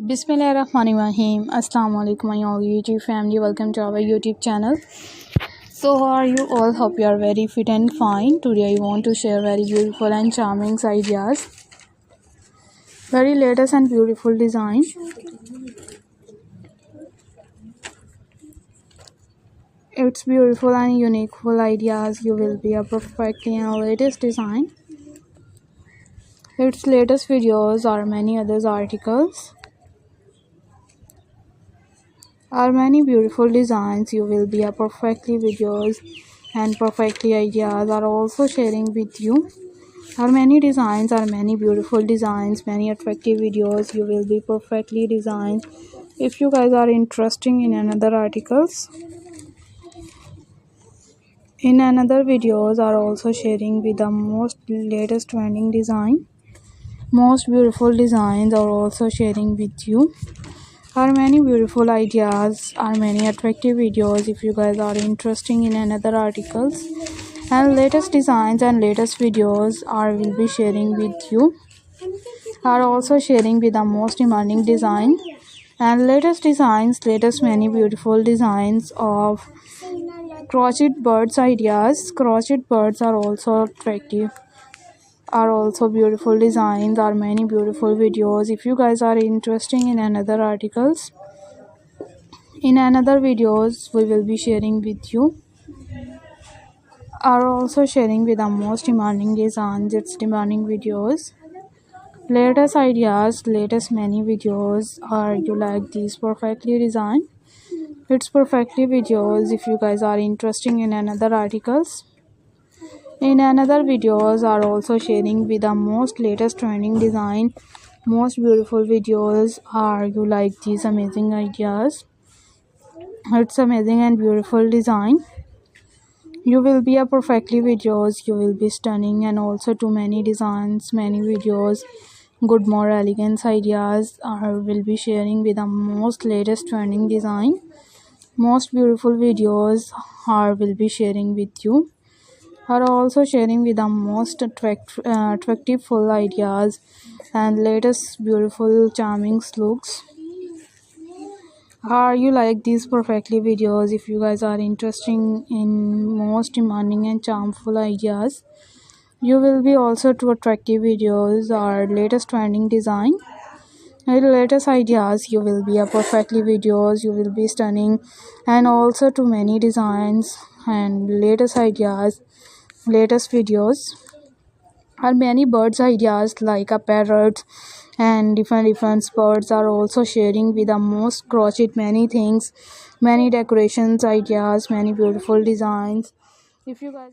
Bismillahirrahmanirrahim. Assalamu alaikum my all YouTube family. Welcome to our YouTube channel. So how are you all? Hope you are very fit and fine. Today I want to share very beautiful and charming ideas. Very latest and beautiful design. It's beautiful and unique full ideas. You will be a perfectly and latest design. Its latest videos or many others articles. Are many beautiful designs. You will be a perfectly videos and perfectly ideas are also sharing with you. Are many designs, are many beautiful designs, many attractive videos. You will be perfectly designed. If you guys are interested in another articles, in another videos are also sharing with the most latest trending design. Most beautiful designs are also sharing with you. Are many beautiful ideas, are many attractive videos. If you guys are interested in another articles and latest designs and latest videos are will be sharing with you. Are also sharing with the most demanding design and latest designs, latest many beautiful designs of crochet birds ideas. Crochet birds are also attractive, are also beautiful designs, are many beautiful videos. If you guys are interested in another articles, in another videos we will be sharing with you. Are also sharing with the most demanding designs, its demanding videos, latest ideas, latest many videos. Are you like these perfectly designed? It's perfectly videos. If you guys are interested in another articles, in another videos are also sharing with the most latest trending design, most beautiful videos. Are you like these amazing ideas? It's amazing and beautiful design. You will be a perfectly videos. You will be stunning and also too many designs, many videos. Good more elegance ideas are will be sharing with the most latest trending design. Most beautiful videos are will be sharing with you. Are also sharing with the most attractive full ideas and latest beautiful charming looks. Are you like these perfectly videos? If you guys are interested in most demanding and charmful ideas, you will be also to attractive videos or latest trending design and latest ideas. You will be a perfectly videos. You will be stunning and also to many designs and latest ideas, latest videos. Are many birds ideas like a parrot and different birds are also sharing with the most crochet many things, many decorations ideas, many beautiful designs. If you guys